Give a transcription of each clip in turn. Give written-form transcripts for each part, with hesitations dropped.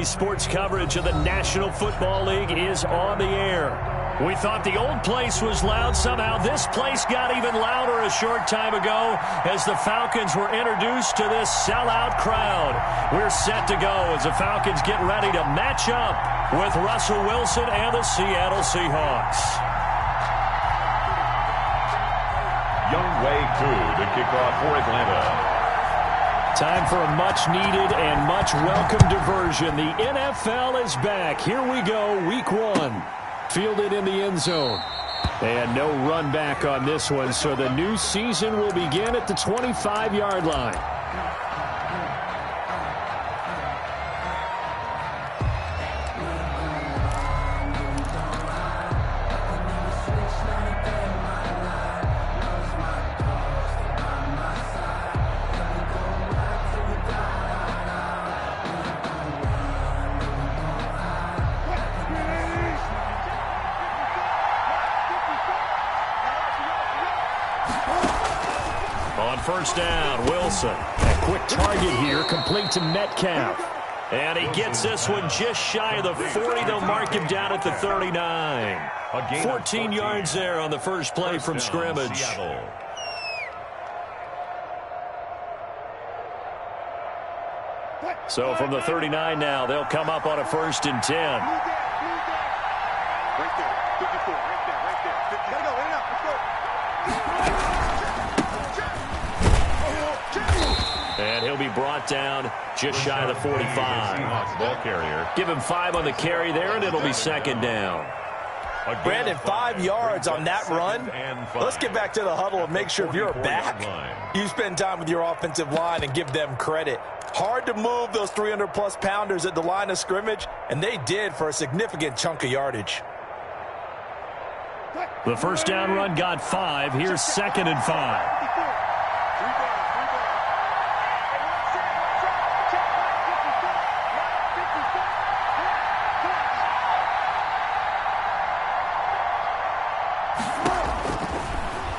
sports coverage of the National Football League is on the air. We thought the old place was loud. Somehow this place got even louder a short time ago as the Falcons were introduced to this sellout crowd. We're set to go as the Falcons get ready to match up with Russell Wilson and the Seattle Seahawks. Younghoe Koo to kick off for Atlanta. Time for a much-needed and much-welcome diversion. The NFL is back. Here we go, week one. Fielded in the end zone. And no run back on this one, so the new season will begin at the 25-yard line. First down, Wilson. A quick target here, complete to Metcalf. And he gets this one just shy of the 40. They'll mark him down at the 39. 14 yards there on the first play from scrimmage. So from the 39 now, they'll come up on a 1st and 10. Right there, 54, right there. Gotta go, right now, let's go. And he'll be brought down just shy of the 45. Ball carrier. Give him 5 on the carry there, and it'll be 2nd down. Brandon, 5 yards on that run. Let's get back to the huddle and make sure if you're back, you spend time with your offensive line and give them credit. Hard to move those 300-plus pounders at the line of scrimmage, and they did for a significant chunk of yardage. The first down run got 5. Here's 2nd and 5.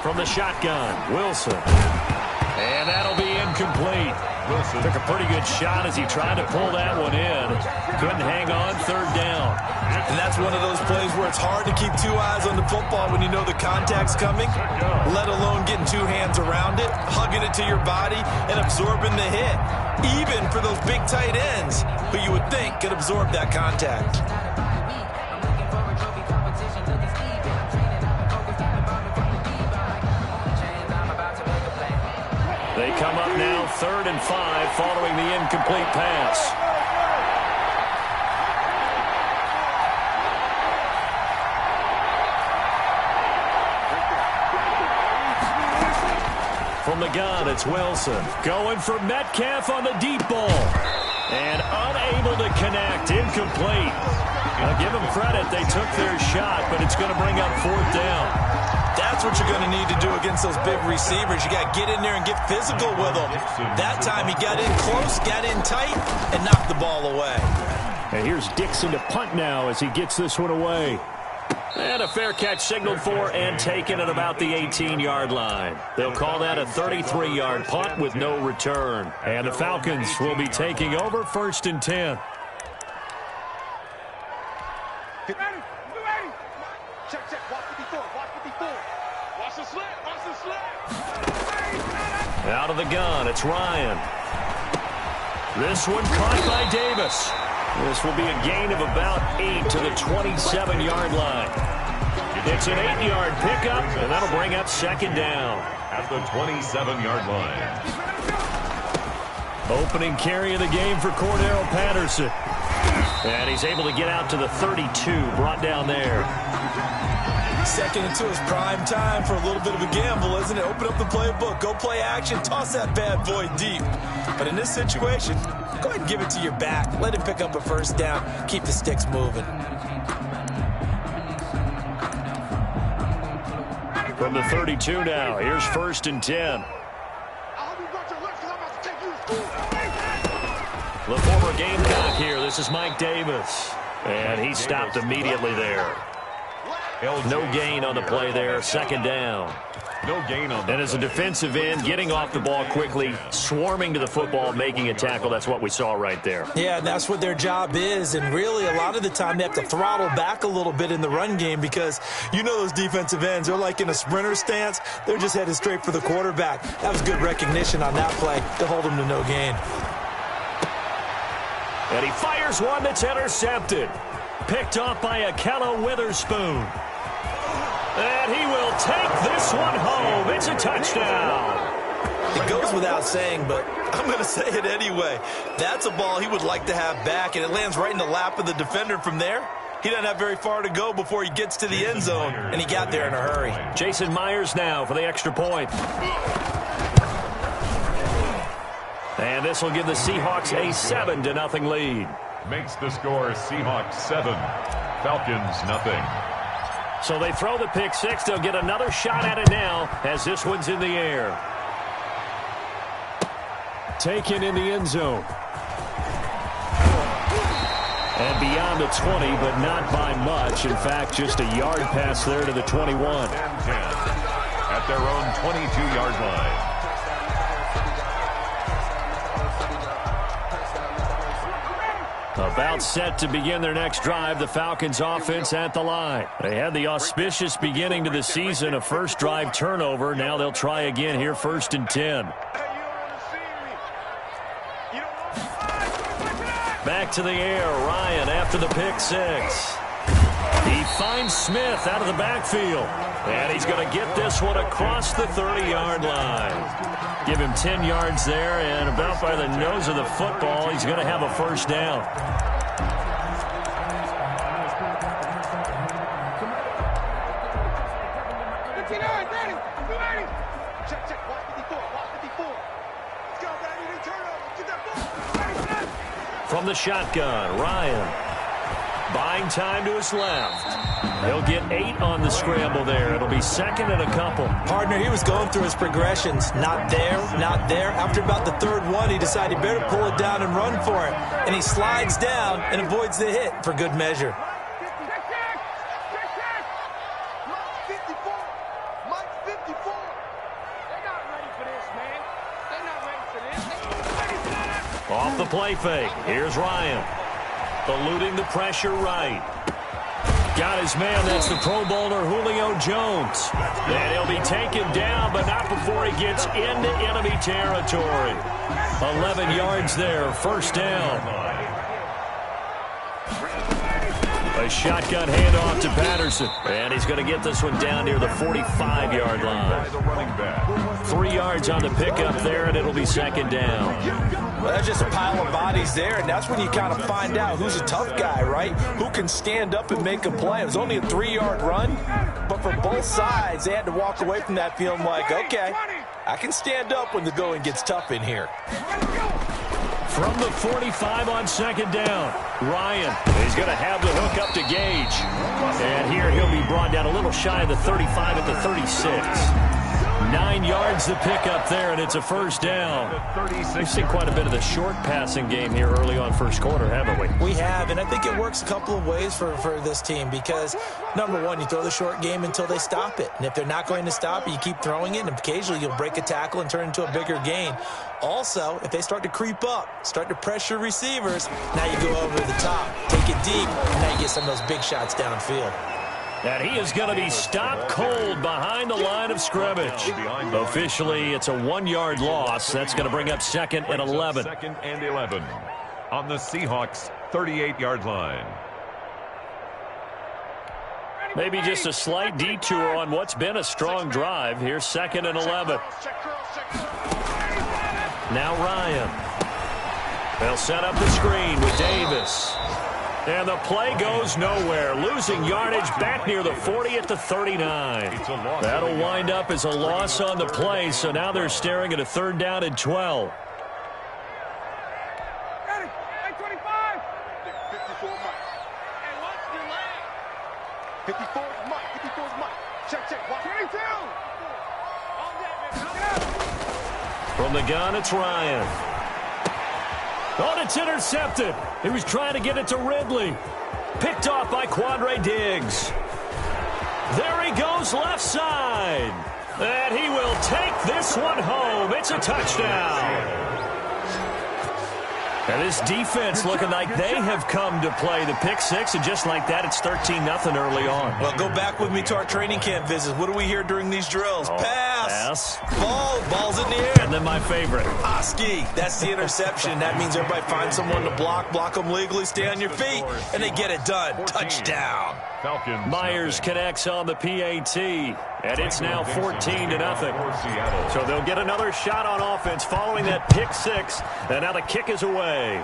From the shotgun, Wilson. And that'll be incomplete. Wilson took a pretty good shot as he tried to pull that one in. Couldn't hang on, 3rd down. And that's one of those plays where it's hard to keep 2 eyes on the football when you know the contact's coming, let alone getting 2 hands around it, hugging it to your body, and absorbing the hit. Even for those big tight ends who you would think could absorb that contact. They come up now 3rd and 5 following the incomplete pass. From the gun, it's Wilson. Going for Metcalf on the deep ball. And unable to connect. Incomplete. I'll give them credit. They took their shot, but it's going to bring up 4th down. That's what you're going to need to do against those big receivers. You got to get in there and get physical with them. That time he got in close, got in tight, and knocked the ball away. And here's Dixon to punt now as he gets this one away. And a fair catch signaled for and taken at about the 18-yard line. They'll call that a 33-yard punt with no return. And the Falcons will be taking over 1st and 10. Out of the gun, it's Ryan. This one caught by Davis. This will be a gain of about 8 to the 27-yard line. It's an 8-yard pickup, and that'll bring up 2nd down. At the 27-yard line. Opening carry of the game for Cordero Patterson. And he's able to get out to the 32, brought down there. 2nd and 2 is prime time for a little bit of a gamble, isn't it? Open up the playbook, go play action, toss that bad boy deep. But in this situation, go ahead and give it to your back. Let him pick up a 1st down. Keep the sticks moving. From the 32 now, here's 1st and 10. The former Gamecock here. This is Mike Davis. And he stopped immediately there. No gain on the play there. Second down. No gain on the And as a defensive end, getting off the ball quickly, swarming to the football, making a tackle, that's what we saw right there. Yeah, and that's what their job is. And really, a lot of the time, they have to throttle back a little bit in the run game because you know those defensive ends, they're like in a sprinter stance. They're just headed straight for the quarterback. That was good recognition on that play to hold him to no gain. And he fires one that's intercepted. Picked off by Akello Witherspoon. And he will take this one home. It's a touchdown. It goes without saying, but I'm going to say it anyway. That's a ball he would like to have back, and it lands right in the lap of the defender from there. He doesn't have very far to go before he gets to the end zone, and he got there in a hurry. Jason Myers now for the extra point. And this will give the Seahawks a 7-0 lead. Makes the score Seahawks 7, Falcons nothing. So they throw the pick six. They'll get another shot at it now as this one's in the air. Taken in the end zone. And beyond the 20, but not by much. In fact, just a yard pass there to the 21. 10-10 at their own 22-yard line. About set to begin their next drive, the Falcons offense at the line. They had the auspicious beginning to the season, a first drive turnover. Now they'll try again here, 1st and 10. Back to the air, Ryan after the pick six. He finds Smith out of the backfield. And he's going to get this one across the 30-yard line. Give him 10 yards there, and about by the nose of the football, he's going to have a first down. From the shotgun, Ryan. Buying time to his left. He'll get 8 on the scramble there. It'll be 2nd and a couple. Partner, he was going through his progressions. Not there, not there. After about the 3rd one, he decided he better pull it down and run for it. And he slides down and avoids the hit for good measure. Off the play fake. Here's Ryan. Eluding the pressure right. Got his man. That's the Pro Bowler Julio Jones. And he'll be taken down, but not before he gets into enemy territory. 11 yards there. First down. A shotgun handoff to Patterson. And he's going to get this one down near the 45-yard line. 3 yards on the pickup there, and it'll be 2nd down. Well, that's just a pile of bodies there, and that's when you kind of find out who's a tough guy, right? Who can stand up and make a play. It was only a 3-yard run, but for both sides, they had to walk away from that feeling like, okay, I can stand up when the going gets tough in here. From the 45 on 2nd down, Ryan is going to have the hook up to Gage. And here he'll be brought down a little shy of the 35 at the 36. 9 yards to pick up there, and it's a first down. We've seen quite a bit of the short passing game here early on first quarter, haven't we? We have, and I think it works a couple of ways for this team because, number one, you throw the short game until they stop it. And if they're not going to stop it, you keep throwing it, and occasionally you'll break a tackle and turn it into a bigger gain. Also, if they start to creep up, start to pressure receivers, now you go over the top, take it deep, and now you get some of those big shots downfield. And he is going to be stopped cold behind the line of scrimmage. Officially, it's a 1-yard loss. That's going to bring up 2nd and 11. 2nd and 11 on the Seahawks 38-yard line. Maybe just a slight detour on what's been a strong drive. Here's 2nd and 11. Now Ryan. They'll set up the screen with Davis. And the play goes nowhere. Losing yardage back near the 40 at the 39. That'll wind up as a loss on the play, so now they're staring at a 3rd down and 12. From the gun, it's Ryan. Oh, it's intercepted. He was trying to get it to Ridley. Picked off by Quandre Diggs. goes left side. And he will take this one home. It's a touchdown. And this defense looking like they have come to play the pick six, and just like that, it's 13-0 early on. Well, go back with me to our training camp visits. What do we hear during these drills? Pass. Ball's in the air. And then my favorite. Ski. That's the interception. That means everybody finds someone to block them legally, stay on your feet, and they get it done. Touchdown. Falcons. Myers connects on the PAT, and it's now 14-0. So they'll get another shot on offense following that pick six, and now the kick is away.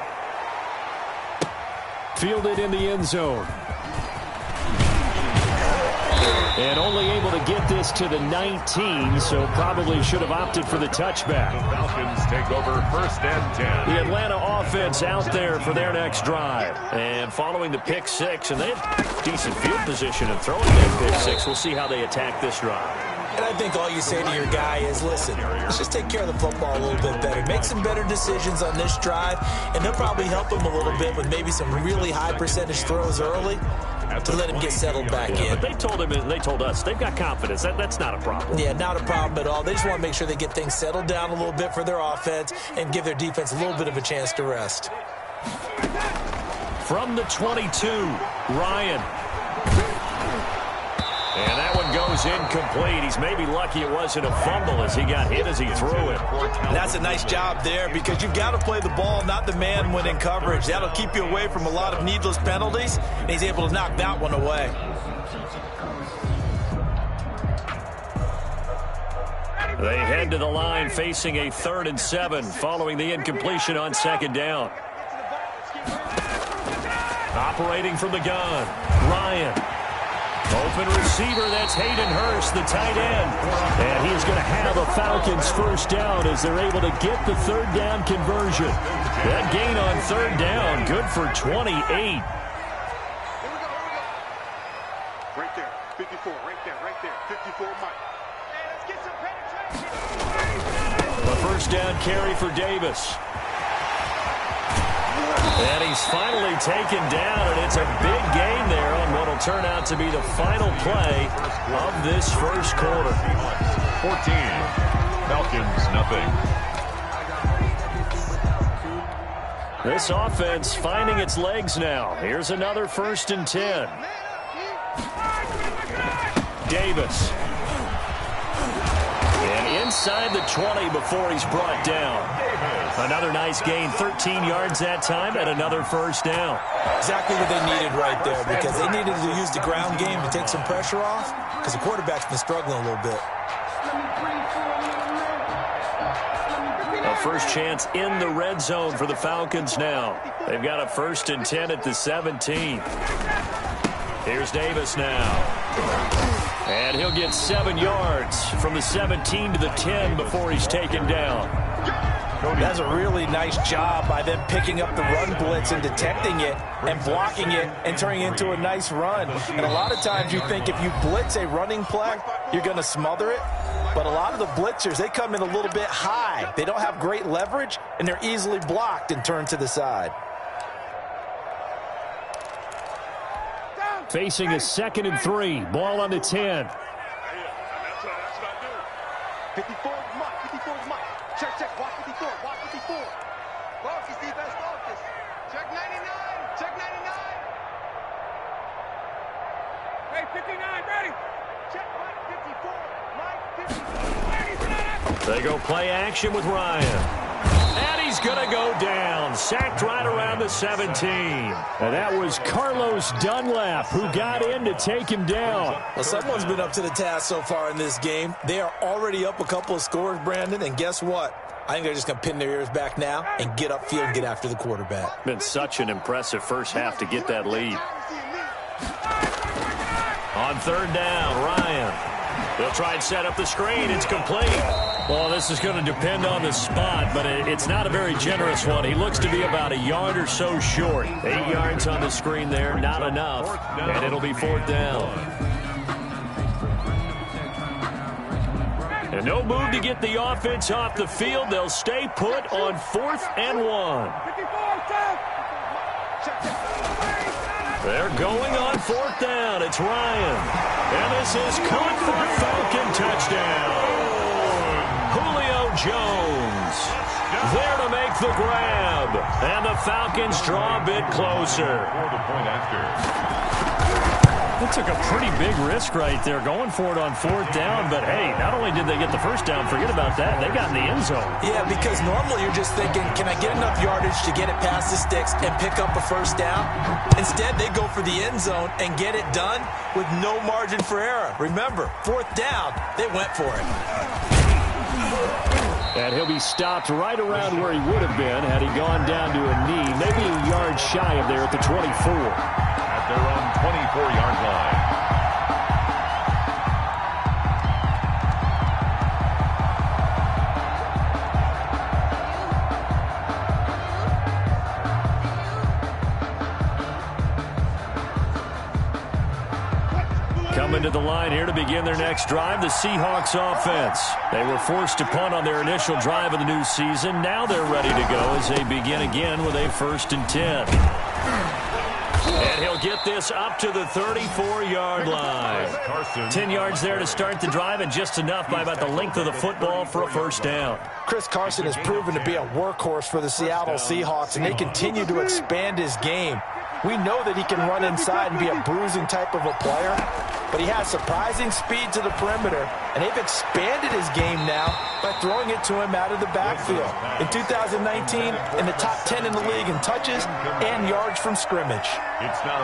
Fielded in the end zone. And only able to get this to the 19, so probably should have opted for the touchback. The Falcons take over 1st and 10. The Atlanta offense out there for their next drive. And following the pick six, and they have decent field position and throwing that pick six. We'll see how they attack this drive. And I think all you say to your guy is, listen, let's just take care of the football a little bit better. Make some better decisions on this drive, and they'll probably help him a little bit with maybe some really high percentage throws early to let him get settled back in. But they told him, and they told us, they've got confidence. That's not a problem. Yeah, not a problem at all. They just want to make sure they get things settled down a little bit for their offense and give their defense a little bit of a chance to rest. From the 22, Ryan. And that one goes incomplete. He's maybe lucky it wasn't a fumble as he got hit as he threw it. And that's a nice job there because you've got to play the ball, not the man when in coverage. That'll keep you away from a lot of needless penalties, and he's able to knock that one away. They head to the line facing a 3rd and 7 following the incompletion on 2nd down. Operating from the gun, Ryan. Open receiver, that's Hayden Hurst, the tight end. And he's going to have a Falcons 1st down as they're able to get the 3rd down conversion. That gain on 3rd down, good for 28. Right there, 54, right there, 54, Mike. Hey, let's get some penetration. The 1st down carry for Davis. And he's finally taken down, and it's a big gain there on what will turn out to be the final play of this 1st quarter. 14. Falcons, nothing. This offense finding its legs now. Here's another 1st and 10. Davis. And inside the 20 before he's brought down. Another nice gain, 13 yards that time, and another 1st down. Exactly what they needed right there because they needed to use the ground game to take some pressure off because the quarterback's been struggling a little bit. A first chance in the red zone for the Falcons now. They've got a 1st and 10 at the 17. Here's Davis now. And he'll get 7 yards from the 17 to the 10 before he's taken down. That's a really nice job by them picking up the run blitz and detecting it and blocking it and turning it into a nice run. And a lot of times you think if you blitz a running play, you're going to smother it. But a lot of the blitzers, they come in a little bit high. They don't have great leverage, and they're easily blocked and turned to the side. Facing a 2nd and 3. Ball on the 10. 54, Mike, 54, Mike. Check, watch 54, watch 54. Focus, defense, focus. Check 99, check 99. Hey, 59, ready. Check Mike, 54, Mike, 54. They go play action with Ryan. And he's going to go down. Sacked right around the 17. And that was Carlos Dunlap who got in to take him down. Well, someone's been up to the task so far in this game. They are already up a couple of scores, Brandon, and guess what? I think they're just going to pin their ears back now and get upfield and get after the quarterback. Been such an impressive first half to get that lead. On 3rd down, Ryan. They'll try and set up the screen. It's complete. Well, this is going to depend on the spot, but it's not a very generous one. He looks to be about a yard or so short. 8 yards on the screen there, not enough. And it'll be 4th down. And no move to get the offense off the field. They'll stay put on 4th and 1. They're going on 4th down. It's Ryan. And This is caught for a Falcon touchdown. Julio Jones there to make the grab. And the Falcons draw a bit closer. For the point after. That took a pretty big risk right there, going for it on 4th down. But, hey, not only did they get the first down, forget about that, they got in the end zone. Yeah, because normally you're just thinking, can I get enough yardage to get it past the sticks and pick up a first down? Instead, they go for the end zone and get it done with no margin for error. Remember, 4th down, they went for it. And he'll be stopped right around where he would have been had he gone down to a knee, maybe a yard shy of there at the 24. At their own 24-yard line. Coming to the line here to begin their next drive, the Seahawks offense. They were forced to punt on their initial drive of the new season. Now they're ready to go as they begin again with a 1st and 10. And he'll get this up to the 34-yard line. 10 yards there to start the drive, and just enough by about the length of the football for a first down. Chris Carson has proven to be a workhorse for the Seattle Seahawks, and they continue to expand his game. We know that he can run inside and be a bruising type of a player, but he has surprising speed to the perimeter, and they've expanded his game now by throwing it to him out of the backfield. In 2019, in the top 10 in the league in touches and yards from scrimmage.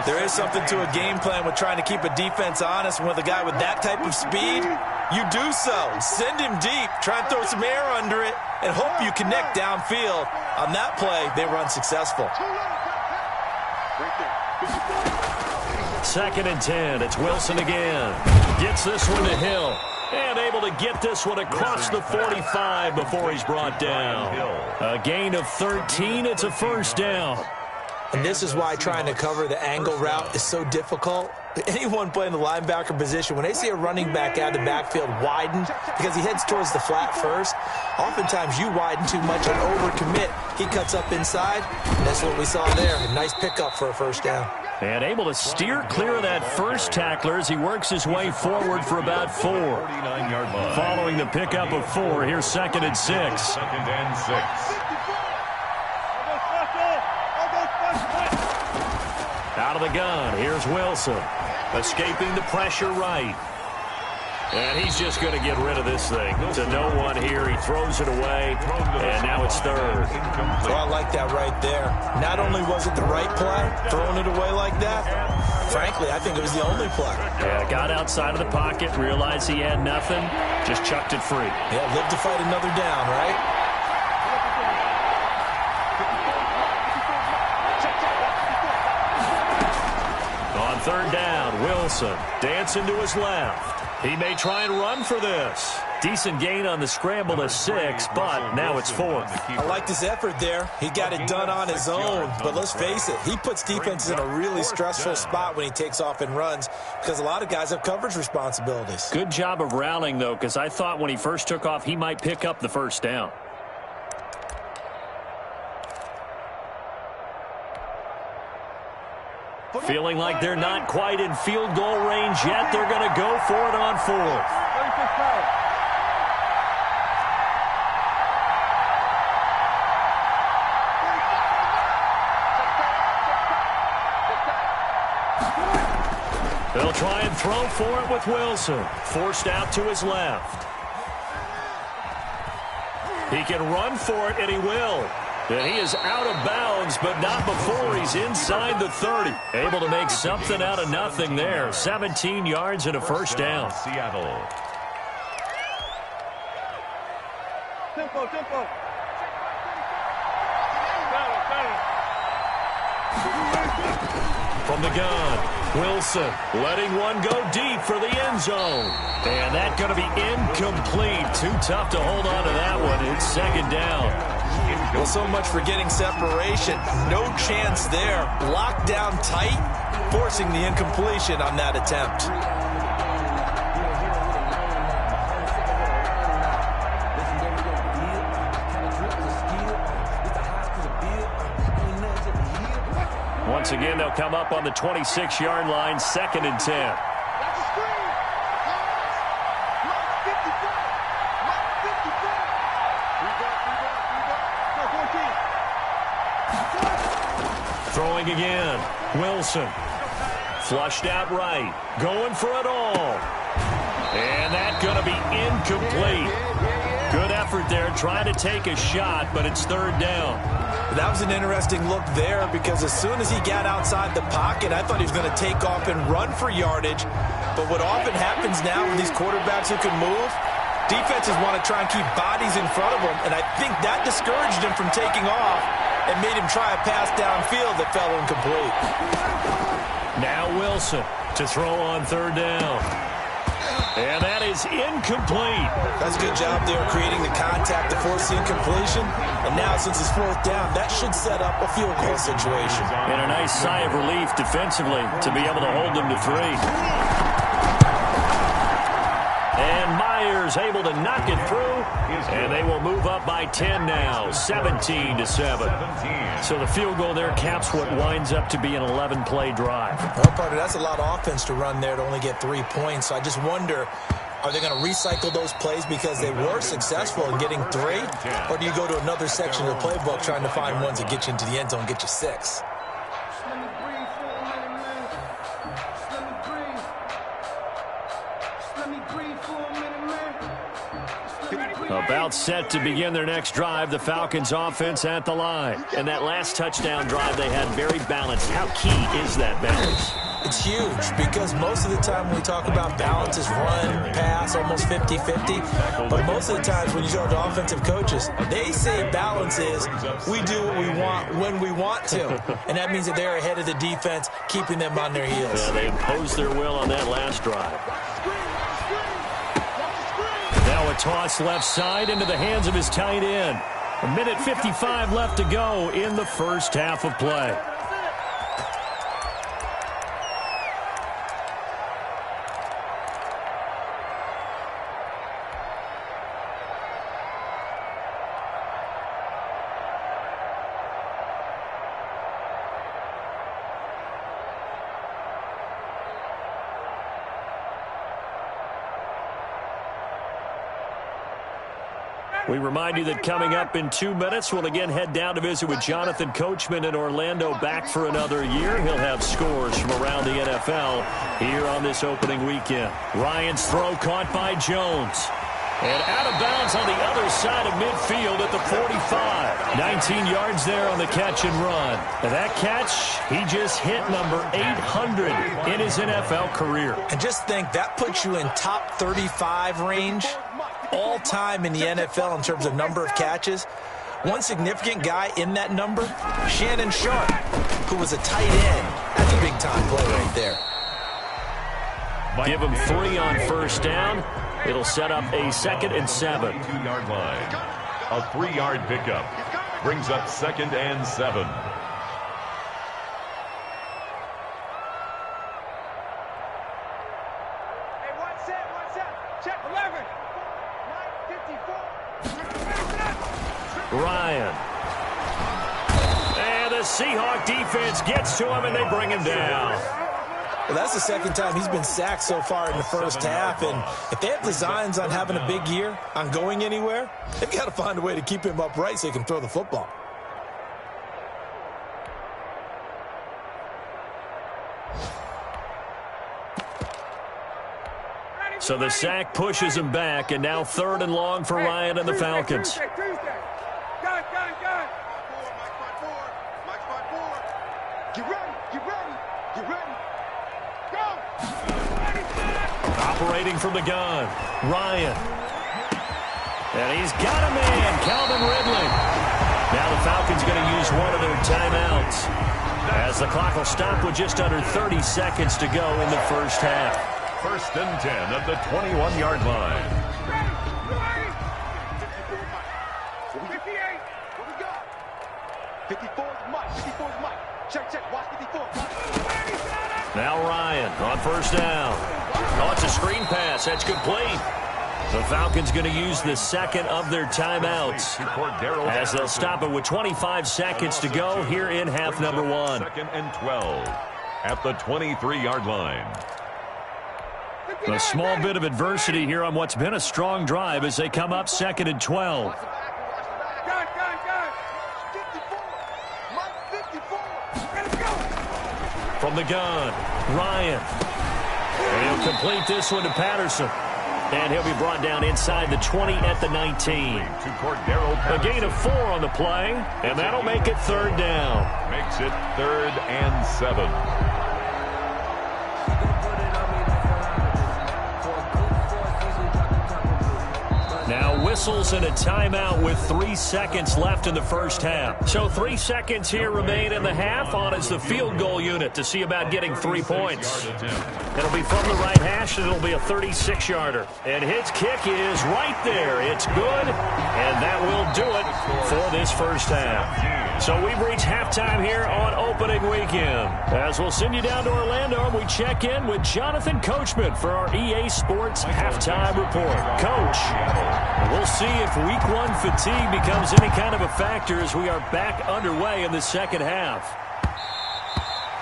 There is something to a game plan with trying to keep a defense honest, and with a guy with that type of speed, you do so. Send him deep, try and throw some air under it, and hope you connect downfield. On that play, they run successful. 2nd and 10. It's Wilson again. Gets this one to Hill. And able to get this one across the 45 before he's brought down. A gain of 13. It's a first down. And this is why trying to cover the angle route is so difficult. Anyone playing the linebacker position, when they see a running back out of the backfield widen because he heads towards the flat first, oftentimes you widen too much and overcommit. He cuts up inside, and that's what we saw there. A nice pickup for a first down. And able to steer clear of that first tackler as he works his way forward for about 4. Following the pickup of 4, here's 2nd and 6. 2nd and 6. Out of the gun, here's Wilson. Escaping the pressure right. And he's just going to get rid of this thing. To no one here. He throws it away, and now it's 3rd. Oh, I like that right there. Not only was it the right play, throwing it away like that, frankly, I think it was the only play. Yeah, got outside of the pocket, realized he had nothing, just chucked it free. Yeah, live to fight another down, right? On 3rd down, Wilson dancing to his left. He may try and run for this. Decent gain on the scramble to 6, but now it's 4th. I liked his effort there. He got it done on his own, but let's face it, he puts defenses in a really stressful spot when he takes off and runs because a lot of guys have coverage responsibilities. Good job of rallying, though, because I thought when he first took off, he might pick up the first down. Feeling like they're not quite in field goal range yet. They're going to go for it on 4th. They'll try and throw for it with Wilson. Forced out to his left. He can run for it, and he will. And he is out of bounds, but not before he's inside the 30. Able to make something out of nothing there. 17 yards and a first down. Seattle. Tempo. From the gun, Wilson letting one go deep for the end zone. And that's going to be incomplete. Too tough to hold on to that one. It's 2nd down. Well, so much for getting separation. No chance there. Locked down tight, forcing the incompletion on that attempt. Once again, they'll come up on the 26-yard line, 2nd and 10. Throwing again. Wilson. Flushed out right. Going for it all. And that's going to be incomplete. Good effort there trying to take a shot, but it's third down. That was an interesting look there because as soon as he got outside the pocket, I thought he was going to take off and run for yardage. But what often happens now with these quarterbacks who can move, defenses want to try and keep bodies in front of them, and I think that discouraged him from taking off and made him try a pass downfield that fell incomplete. Now Wilson to throw on third down. And that is incomplete. That's a good job there creating the contact to force the incompletion. And now since it's fourth down, that should set up a field goal situation. And a nice sigh of relief defensively to be able to hold them to 3. And Myers able to knock it through, and they will move up by 10 now, 17-7. So the field goal there caps what winds up to be an 11-play drive. Well, partner, that's a lot of offense to run there to only get 3 points. So I just wonder, are they going to recycle those plays because they were successful in getting 3? Or do you go to another section of the playbook trying to find ones that get you into the end zone and get you 6? About set to begin their next drive, the Falcons offense at the line. And that last touchdown drive they had very balanced. How key is that balance? It's huge because most of the time when we talk about balance is run, pass, almost 50-50. But most of the times when you talk to offensive coaches, they say balance is we do what we want when we want to. And that means that they're ahead of the defense, keeping them on their heels. Yeah, they imposed their will on that last drive. Now a toss left side into the hands of his tight end. 1:55 left to go in the first half of play. We remind you that coming up in 2 minutes, we'll again head down to visit with Jonathan Coachman in Orlando, back for another year. He'll have scores from around the NFL here on this opening weekend. Ryan's throw caught by Jones. And out of bounds on the other side of midfield at the 45. 19 yards there on the catch and run. And that catch, he just hit number 800 in his NFL career. And just think, that puts you in top 35 range all time in the NFL in terms of number of catches. One significant guy in that number, Shannon Sharp, who was a tight end. That's a big-time play right there. Give him 3 on first down. It'll set up a 2nd and 7. 2-yard line. A 3-yard pickup brings up 2nd and 7. Hey, one set. Check 11. 54. Ryan. And the Seahawk defense gets to him, and they bring him down. Well, that's the second time he's been sacked so far in the first half, and if they have designs on having a big year, on going anywhere, they've got to find a way to keep him upright so he can throw the football. So the sack pushes him back, and now 3rd and long for Ryan and the Falcons. Gun. Mike front forward. Get ready. Go. Operating from the gun, Ryan. And he's got a man, Calvin Ridley. Now the Falcons going to use one of their timeouts, as the clock will stop with just under 30 seconds to go in the first half. 1st and 10 at the 21-yard line. 58. What we got? 54 is Mike. Check. Watch 54. Now Ryan on first down. Oh, it's a screen pass. That's complete. The Falcons going to use the 2nd of their timeouts, as they'll stop it with 25 seconds to go here in half number 1. 2nd and 12 at the 23-yard line. A small bit of adversity here on what's been a strong drive as they come up 2nd and 12. Gun. 54. Mike 54. From the gun, Ryan. And he'll complete this one to Patterson. And he'll be brought down inside the 20 at the 19. A gain of 4 on the play, and that'll make it 3rd down. Makes it 3rd and 7. Now whistles and a timeout with 3 seconds left in the first half. So 3 seconds here remain in the half. On is the field goal unit to see about getting 3 points. It'll be from the right hash, and it'll be a 36-yarder. And his kick is right there. It's good, and that will do it for this first half. So we've reached halftime here on opening weekend. As we'll send you down to Orlando, and we check in with Jonathan Coachman for our EA Sports Halftime Report. Coach, we'll see if Week 1 fatigue becomes any kind of a factor as we are back underway in the second half.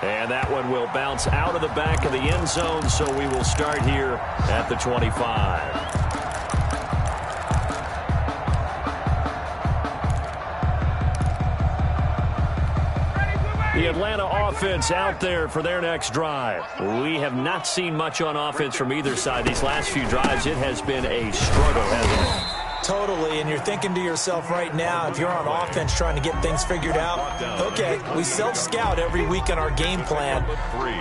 And that one will bounce out of the back of the end zone, so we will start here at the 25. The Atlanta offense out there for their next drive. We have not seen much on offense from either side. These last few drives, it has been a struggle, hasn't it? Totally, and you're thinking to yourself right now, if you're on offense trying to get things figured out, okay, we self-scout every week in our game plan.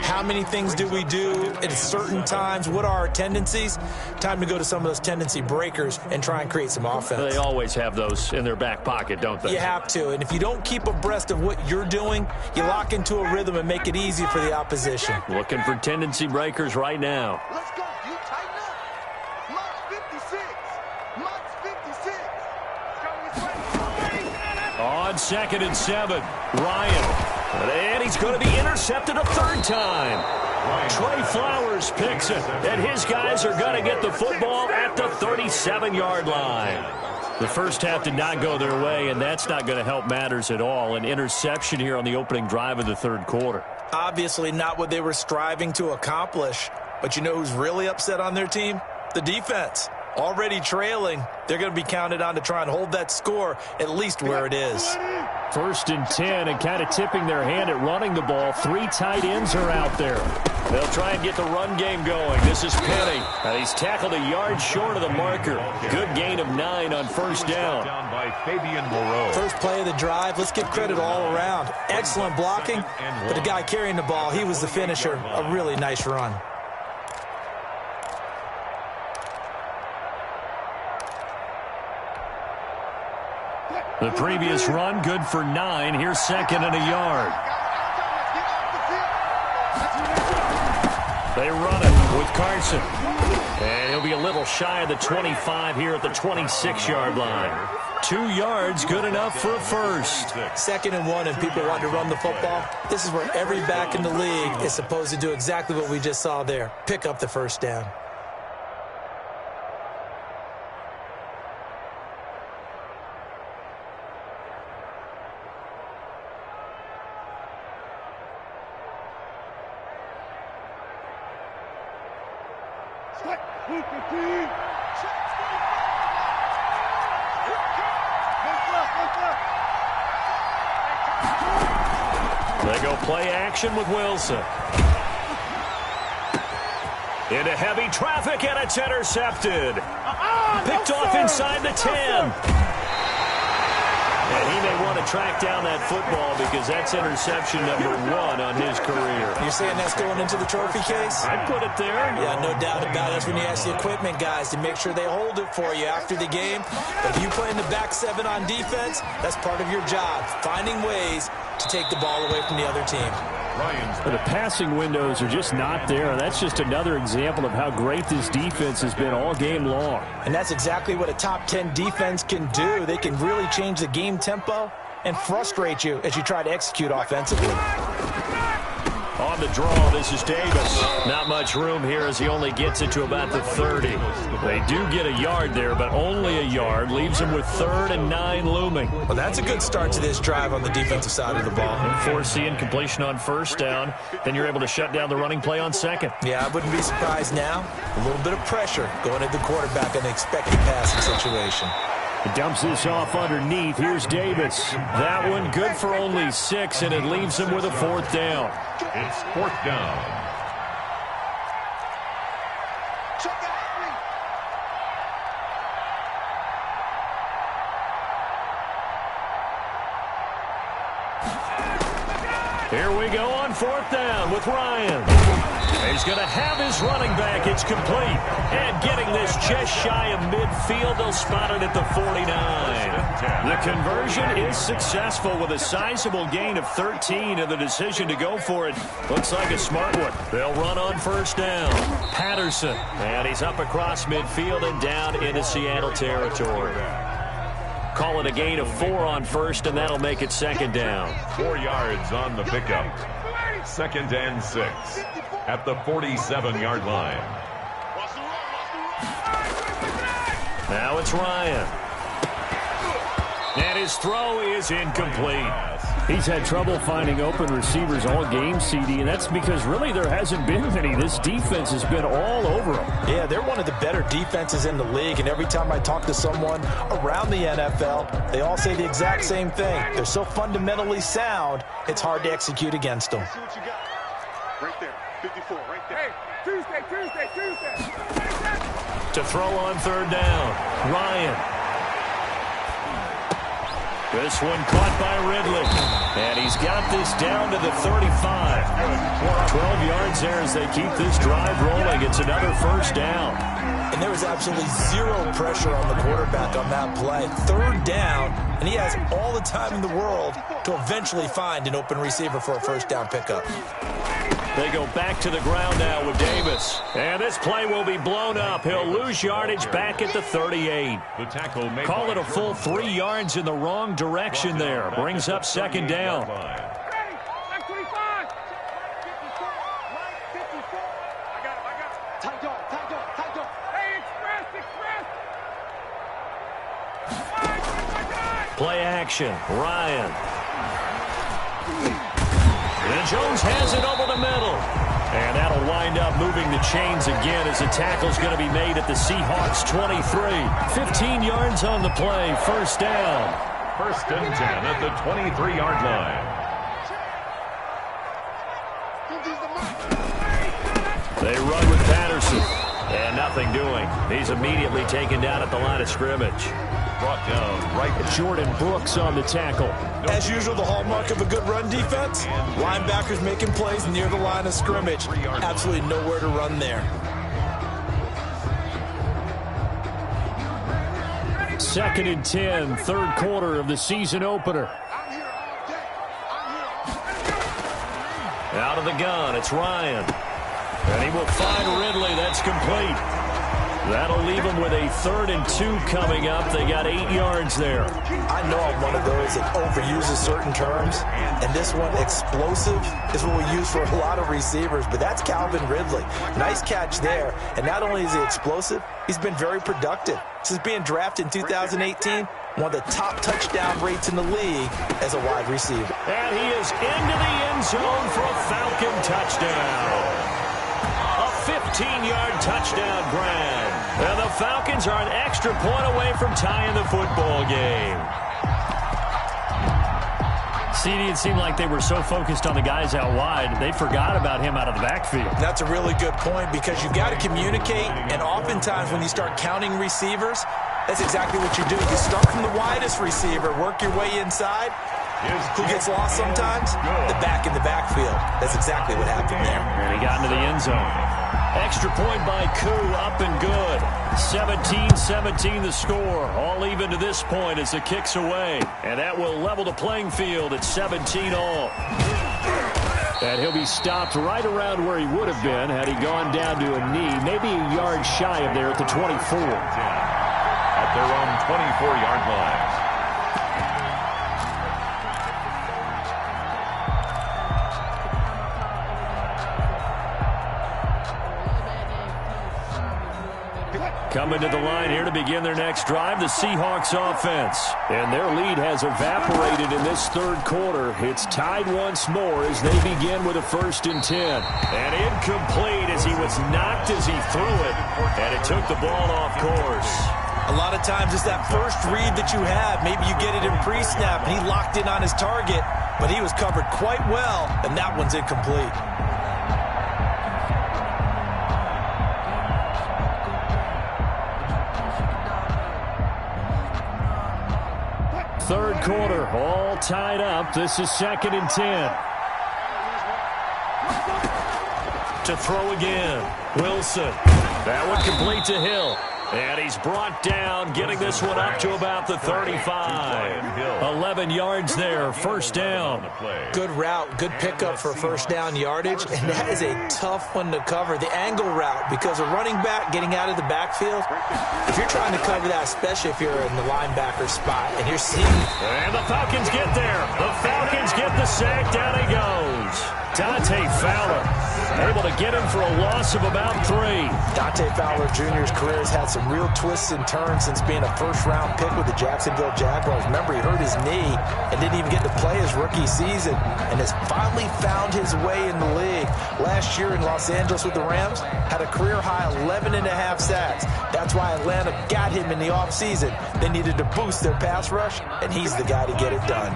How many things do we do at certain times? What are our tendencies? Time to go to some of those tendency breakers and try and create some offense. They always have those in their back pocket, don't they? You have to, and if you don't keep abreast of what you're doing, you lock into a rhythm and make it easy for the opposition. Looking for tendency breakers right now. Let's go. You tighten up. March 56. March 56. On 2nd and 7, Ryan. And he's going to be intercepted a 3rd time. Trey Flowers picks it, and his guys are going to get the football at the 37-yard line. The first half did not go their way, and that's not going to help matters at all. An interception here on the opening drive of the 3rd quarter. Obviously not what they were striving to accomplish. But you know who's really upset on their team? The defense. Already trailing, they're going to be counted on to try and hold that score at least where it is. 1st and 10, and kind of tipping their hand at running the ball. 3 tight ends are out there. They'll try and get the run game going. This is Penny. He's tackled a yard short of the marker. Good gain of 9 on 1st down. By Fabian Moreau. First play of the drive, let's give credit all around. Excellent blocking, but the guy carrying the ball, he was the finisher. A really nice run. The previous run, good for 9. Here's 2nd and a yard. They run it with Carson. And he'll be a little shy of the 25 here at the 26-yard line. 2 yards, good enough for a first. 2nd and 1, and people want to run the football. This is where every back in the league is supposed to do exactly what we just saw there. Pick up the first down. They go play action with Wilson. Into heavy traffic, and it's intercepted. Picked off inside the 10. And he may want to track down that football because that's interception number 1 on his career. You're saying that's going into the trophy case? I'd put it there. Yeah, no doubt about it. That's when you ask the equipment guys to make sure they hold it for you after the game. But if you play in the back 7 on defense, that's part of your job, finding ways to take the ball away from the other team. But the passing windows are just not there. That's just another example of how great this defense has been all game long. And that's exactly what a top 10 defense can do. They can really change the game tempo and frustrate you as you try to execute offensively. On the draw, this is Davis. Not much room here as he only gets it to about the 30. They do get a yard there, but only a yard. Leaves him with 3rd and 9 looming. Well, that's a good start to this drive on the defensive side of the ball. Force incompletion on 1st down. Then you're able to shut down the running play on 2nd. Yeah, I wouldn't be surprised now. A little bit of pressure going at the quarterback in an expected passing situation. Dumps this off underneath. Here's Davis. That one good for only 6, and it leaves him with a 4th down. It's 4th down. Here we go on 4th down with Ryan. He's going to have his running back. It's complete. And getting this just shy of midfield, they'll spot it at the 49. The conversion is successful with a sizable gain of 13, and the decision to go for it looks like a smart one. They'll run on 1st down. Patterson. And he's up across midfield and down into Seattle territory. Call it a gain of 4 on 1st, and that'll make it 2nd down. 4 yards on the pickup. 2nd and 6 at the 47-yard line. Now it's Ryan. And his throw is incomplete. He's had trouble finding open receivers all game, CD, and that's because really there hasn't been many. This defense has been all over them. Yeah, they're one of the better defenses in the league, and every time I talk to someone around the NFL, they all say the exact same thing. They're so fundamentally sound, it's hard to execute against them. See what you got. Right there. 54, right there. Hey, Tuesday. To throw on 3rd down, Ryan. This one caught by Ridley. And he's got this down to the 35. 12 yards there as they keep this drive rolling. It's another 1st down. And there was absolutely zero pressure on the quarterback on that play. 3rd down, and he has all the time in the world to eventually find an open receiver for a 1st down pickup. They go back to the ground now with Davis. And this play will be blown up. He'll lose yardage back at the 38. The tackle made Call it a full 3 yards in the wrong direction there. Brings up 2nd down. Ready, back 25. 54, line 54. I got him. Tight dog. Hey, express. Play action. Ryan. And Jones has it over the middle. And that'll wind up moving the chains again as the tackle's going to be made at the Seahawks 23. 15 yards on the play. 1st down. 1st and 10 at the 23-yard line. They run with Patterson. And nothing doing. He's immediately taken down at the line of scrimmage. Brought down right. Jordan Brooks on the tackle. As usual, the hallmark of a good run defense, linebackers making plays near the line of scrimmage. Absolutely nowhere to run there. 2nd and 10, 3rd quarter of the season opener. Out of the gun, it's Ryan. And he will find Ridley. That's complete. That'll leave them with a 3rd and 2 coming up. They got 8 yards there. I know I'm one of those that overuses certain terms, and this one, explosive, is what we use for a lot of receivers, but that's Calvin Ridley. Nice catch there, and not only is he explosive, he's been very productive. Since being drafted in 2018, one of the top touchdown rates in the league as a wide receiver. And he is into the end zone for a Falcon touchdown. 15-yard touchdown grab. And the Falcons are an extra point away from tying the football game. CD, it seemed like they were so focused on the guys out wide, they forgot about him out of the backfield. That's a really good point because you got to communicate, and oftentimes when you start counting receivers, that's exactly what you do. You start from the widest receiver, work your way inside. Who gets lost sometimes? The back in the backfield. That's exactly what happened there. And he got into the end zone. Extra point by Koo, up and good. 17-17 the score. All even to this point as the kick's away. And that will level the playing field at 17 all. And he'll be stopped right around where he would have been had he gone down to a knee. Maybe a yard shy of there at the 24. At their own 24-yard line. Coming to the line here to begin their next drive, the Seahawks offense. And their lead has evaporated in this 3rd quarter. It's tied once more as they begin with a 1st and 10. And incomplete as he was knocked as he threw it. And it took the ball off course. A lot of times it's that first read that you have. Maybe you get it in pre-snap, and he locked in on his target, but he was covered quite well, and that one's incomplete. Third quarter, all tied up. This is 2nd and 10. To throw again. Wilson. That one complete to Hill. And he's brought down, getting this one up to about the 35. 11 yards there, first down. Good route, good pickup for first down yardage, and that is a tough one to cover. The angle route, because a running back getting out of the backfield, if you're trying to cover that, especially if you're in the linebacker spot, and you're seeing... And the Falcons get there. The Falcons get the sack. Down he goes. Dante Fowler able to get him for a loss of about 3. Dante Fowler Jr.'s career has had some real twists and turns since being a first-round pick with the Jacksonville Jaguars. Remember, he hurt his knee and didn't even get to play his rookie season and has finally found his way in the league. Last year in Los Angeles with the Rams, had a career-high 11.5 sacks. That's why Atlanta got him in the offseason. They needed to boost their pass rush, and he's the guy to get it done.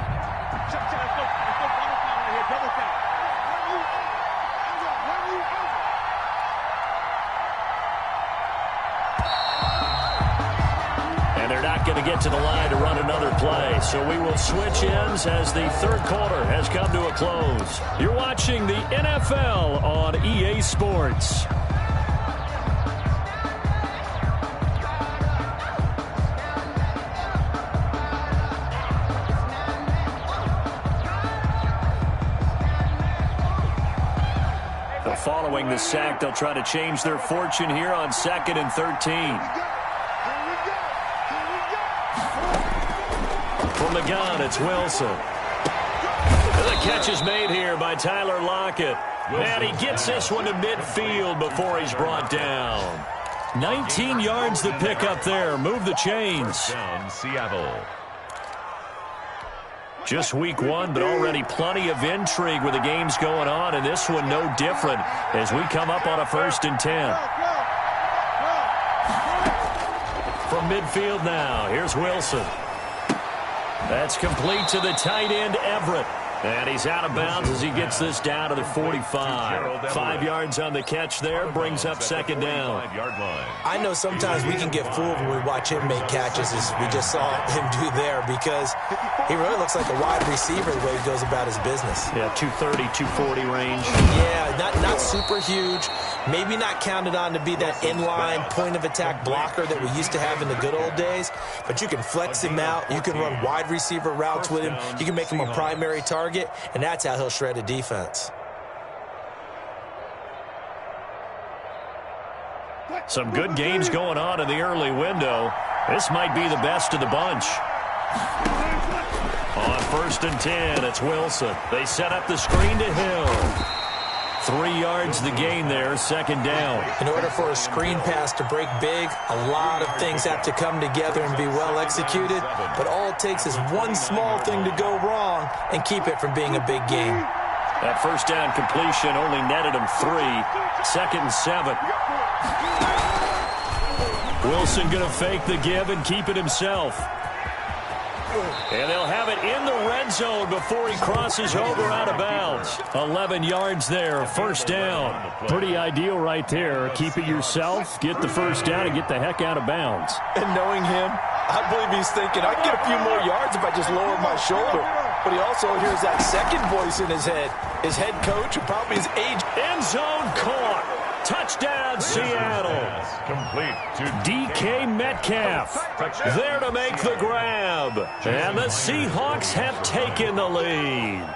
Going to get to the line to run another play, so we will switch ends as the third quarter has come to a close. You're watching the NFL on EA Sports. Following the sack, they'll try to change their fortune here on 2nd and 13. From the gun, it's Wilson. The catch is made here by Tyler Lockett. And he gets this one to midfield before he's brought down. 19 yards to pick up there. Move the chains. Down Seattle. Just week 1, but already plenty of intrigue with the games going on, and this one no different as we come up on a 1st and 10. From midfield now, here's Wilson. That's complete to the tight end, Everett. And he's out of bounds as he gets this down to the 45. 5 yards on the catch there, brings up 2nd down. I know sometimes we can get fooled when we watch him make catches, as we just saw him do there, because he really looks like a wide receiver the way he goes about his business. Yeah, 230, 240 range. Yeah, not super huge. Maybe not counted on to be that inline point-of-attack blocker that we used to have in the good old days, but you can flex him out. You can run wide receiver routes with him. You can make him a primary target, and that's how he'll shred a defense. Some good games going on in the early window. This might be the best of the bunch. On 1st and 10, it's Wilson. They set up the screen to Hill. 3 yards the gain there, 2nd down. In order for a screen pass to break big, a lot of things have to come together and be well executed, but all it takes is one small thing to go wrong and keep it from being a big game. That first down completion only netted him 3. 2nd and 7. Wilson going to fake the give and keep it himself. And they'll have it in the red zone before he crosses over out of bounds. 11 yards there, 1st down. Pretty ideal right there. Keep it yourself, get the first down, and get the heck out of bounds. And knowing him, I believe he's thinking, I can get a few more yards if I just lower my shoulder. But he also hears that second voice in his head. His head coach and probably his age. End zone caught. Touchdown, Seattle. Complete to DK Metcalf. There to make the grab. And the Seahawks have taken the lead.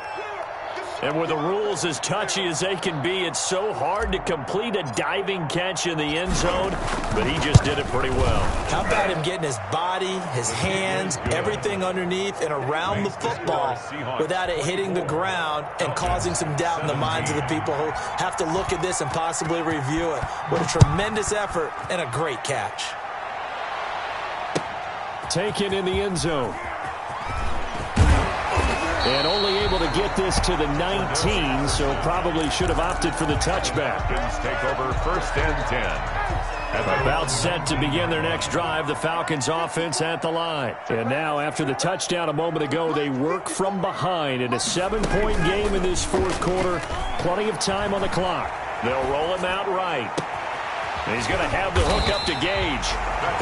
And with the rules as touchy as they can be, it's so hard to complete a diving catch in the end zone, but he just did it pretty well. How about him getting his body, his hands, everything underneath and around the football without it hitting the ground and causing some doubt in the minds of the people who have to look at this and possibly review it. What a tremendous effort and a great catch. Taken in the end zone. And only able to get this to the 19, so probably should have opted for the touchback. Take over 1st and 10. About set to begin their next drive, the Falcons offense at the line. And now, after the touchdown a moment ago, they work from behind in a 7-point game in this fourth quarter. Plenty of time on the clock. They'll roll him out right. He's going to have the hook up to Gage.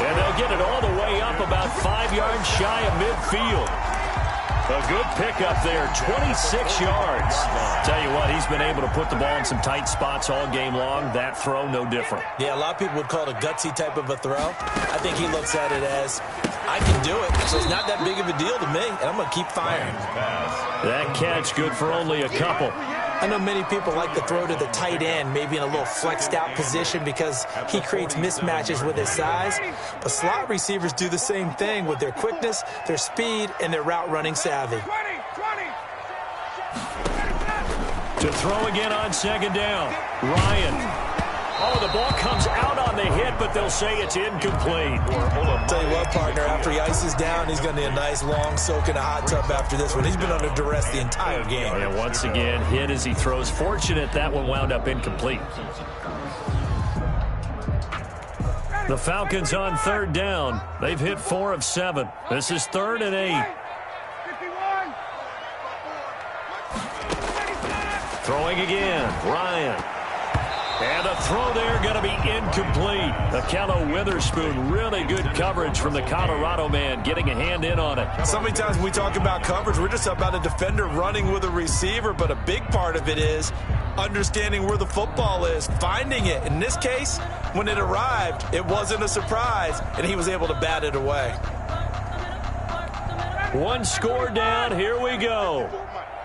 And they'll get it all the way up about 5 yards shy of midfield. A good pickup there, 26 yards. Tell you what, he's been able to put the ball in some tight spots all game long. That throw, no different. Yeah, a lot of people would call it a gutsy type of a throw. I think he looks at it as, I can do it, so it's not that big of a deal to me, and I'm going to keep firing. That catch good for only a couple. I know many people like to throw to the tight end, maybe in a little flexed out position because he creates mismatches with his size. But slot receivers do the same thing with their quickness, their speed, and their route running savvy. To throw again on second down. Ryan. Oh, the ball comes out on the hit, but they'll say it's incomplete. Tell you what, partner, after he ices down, he's going to need a nice long soak in a hot tub after this one. He's been under duress the entire game. And once again, hit as he throws. Fortunate that one wound up incomplete. The Falcons on third down. They've hit 4 of 7. This is 3rd and 8. Throwing again, Ryan. And a throw there going to be incomplete. Akello Witherspoon, really good coverage from the Colorado man, getting a hand in on it. So many times when we talk about coverage, we're just about a defender running with a receiver, but a big part of it is understanding where the football is, finding it. In this case, when it arrived, it wasn't a surprise, and he was able to bat it away. One score down. Here we go.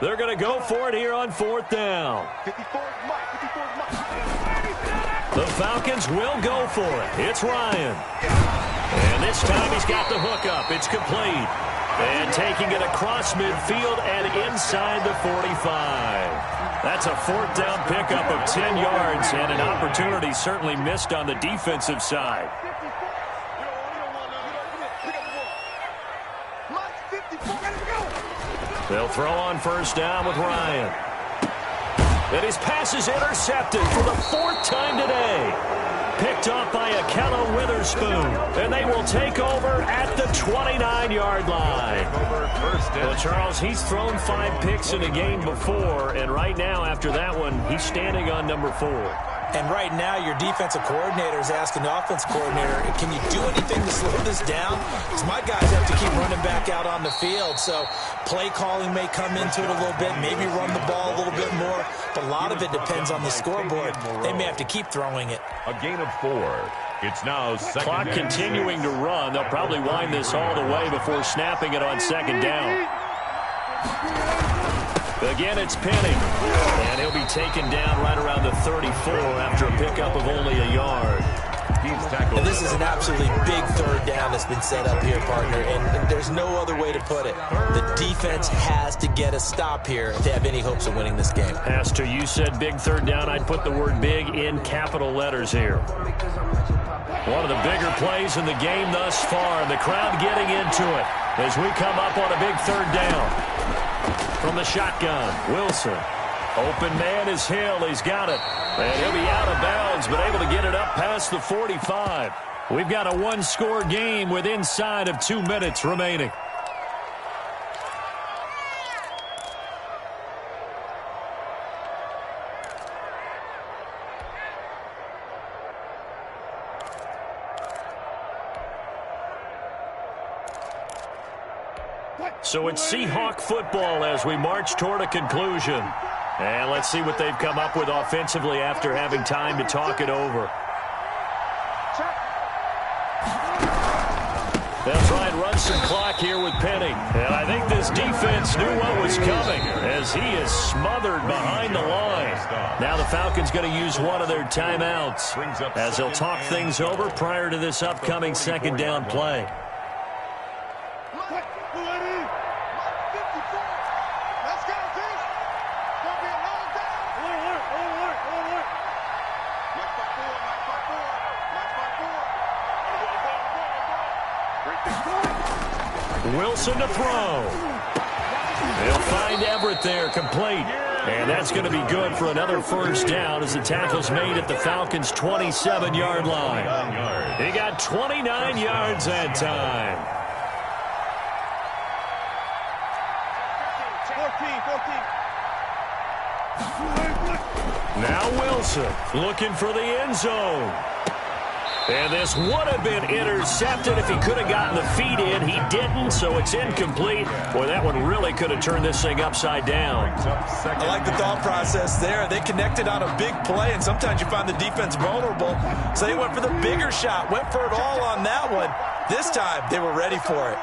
They're going to go for it here on 4th down. The Falcons will go for it. It's Ryan. And this time he's got the hook up. It's complete. And taking it across midfield and inside the 45. That's a 4th down pickup of 10 yards and an opportunity certainly missed on the defensive side. They'll throw on first down with Ryan. And his pass is intercepted for the 4th time today. Picked off by Akello Witherspoon. And they will take over at the 29-yard line. Well, Charles, he's thrown 5 picks in a game before. And right now, after that one, he's standing on number 4. And right now, your defensive coordinator is asking the offensive coordinator, can you do anything to slow this down? Because my guys have to keep running back out on the field. So play calling may come into it a little bit, maybe run the ball a little bit more. But a lot of it depends on the scoreboard. They may have to keep throwing it. A gain of 4. It's now second. Clock continuing to run. They'll probably wind this all the way before snapping it on second down. Again, it's Penny. And he'll be taken down right around the 34 after a pickup of only a yard. And this is an absolutely big 3rd down that's been set up here, partner, and there's no other way to put it. The defense has to get a stop here if they have any hopes of winning this game. Pastor, you said big 3rd down. I'd put the word big in capital letters here. One of the bigger plays in the game thus far. The crowd getting into it as we come up on a big 3rd down. From the shotgun, Wilson. Open man is Hill. He's got it. And he'll be out of bounds, but able to get it up past the 45. We've got a 1-score game with inside of 2 minutes remaining. So it's Seahawk football as we march toward a conclusion. And let's see what they've come up with offensively after having time to talk it over. That's right, run some clock here with Penny. And I think this defense knew what was coming as he is smothered behind the line. Now the Falcons going to use one of their timeouts as they'll talk things over prior to this upcoming 2nd down play. Wilson to throw. They'll find Everett there, complete. And that's going to be good for another first down as the tackle's made at the Falcons' 27-yard line. He got 29 yards that time. 14. Now Wilson looking for the end zone. And this would have been intercepted if he could have gotten the feet in. He didn't, so it's incomplete. Boy, that one really could have turned this thing upside down. I like the thought process there. They connected on a big play, and sometimes you find the defense vulnerable. So they went for the bigger shot, went for it all on that one. This time, they were ready for it.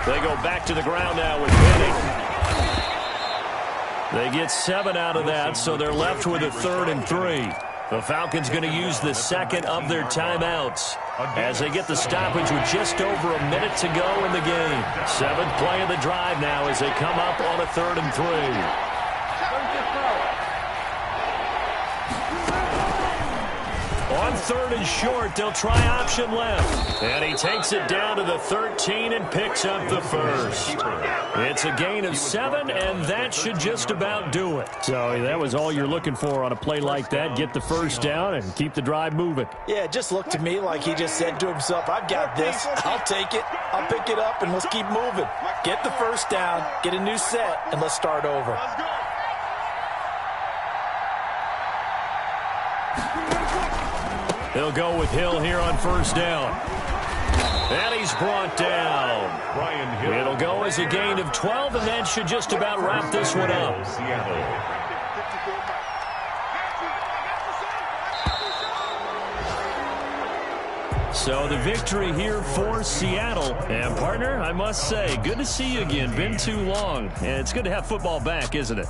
They go back to the ground now with Penny. They get 7 out of that, so they're left with a 3rd and 3. The Falcons going to use the second of their timeouts as they get the stoppage with just over a minute to go in the game. 7th play of the drive now as they come up on a 3rd and 3. On 3rd and short, they'll try option left. And he takes it down to the 13 and picks up the first. It's a gain of 7, and that should just about do it. So that was all you're looking for on a play like that. Get the first down and keep the drive moving. Yeah, it just looked to me like he just said to himself, I've got this. I'll take it. I'll pick it up, and let's keep moving. Get the first down, get a new set, and let's start over. They'll go with Hill here on first down. And he's brought down. It'll go as a gain of 12, and that should just about wrap this one up. So the victory here for Seattle. And, partner, I must say, good to see you again. Been too long. And it's good to have football back, isn't it?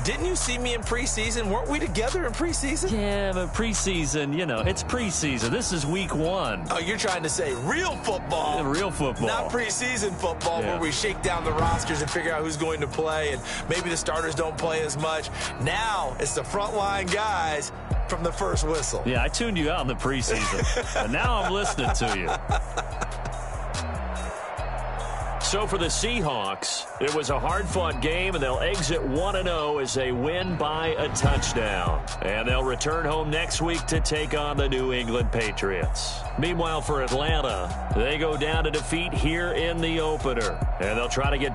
Didn't you see me in preseason? Weren't we together in preseason? Yeah, but preseason, you know, it's preseason. This is week 1. Oh, you're trying to say real football. Yeah, real football. Not preseason football where we shake down the rosters and figure out who's going to play, and maybe the starters don't play as much. Now it's the frontline guys from the first whistle. Yeah, I tuned you out in the preseason, and now I'm listening to you. So for the Seahawks, it was a hard-fought game, and they'll exit 1-0 as they win by a touchdown. And they'll return home next week to take on the New England Patriots. Meanwhile, for Atlanta, they go down to defeat here in the opener, and they'll try to get